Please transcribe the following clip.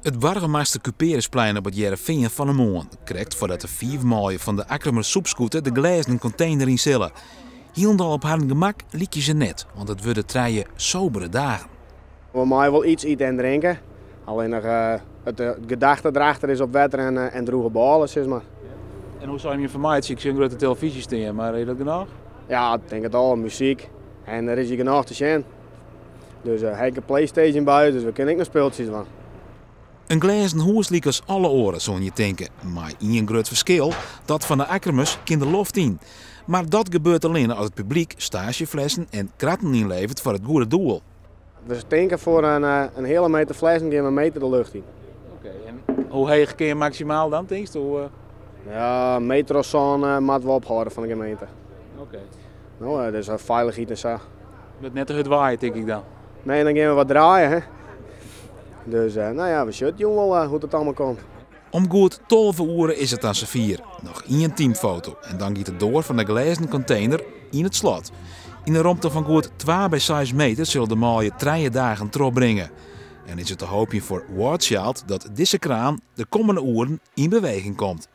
Het Bargemaster Cuperusplein op het Jereveen van de Moon krijgt voordat de 5 maaien van de Akkermer soepscooter de glazen container in zullen. Hielendal op haar gemak liek je ze net, want het worden 3 sobere dagen. We maken wel iets eten en drinken. Alleen nog het gedachte erachter is op wetter en droege ballen, zeg maar. En hoe zou je informatie? Ik zie een grote televisie staan, maar is dat genoeg? Ja, ik denk het al, muziek. En er is hier genoeg te zien. Dus hij heeft een PlayStation buiten, dus we kunnen ook nog speeltjes van. Een glazen hoes liek als alle oren, zou je denken. Maar één groot verschil, dat van de Akkermers kind de loft in. Maar dat gebeurt alleen als het publiek stageflessen en kratten inlevert voor het goede doel. We denken voor een hele meter flessen gaan we een meter de lucht in. Oké, en hoe hoog kun je maximaal dan, denk je? Ja, een meter of zo'n moeten we ophouden van de gemeente. Oké. Nou, dat is veiligheid en zo. Met net de hut waaien, denk ik dan. Nee, dan gaan we wat draaien, hè. Dus nou ja, we zullen wel hoe het allemaal komt. Om goed 12 uur is het aan z'n 4. Nog 1 teamfoto en dan gaat het door van de glazen container in het slot. In een ruimte van goed 2 bij 6 meter zullen de maaien 3 dagen terugbrengen. En is het te hoopje voor Watchild dat deze kraan de komende uren in beweging komt.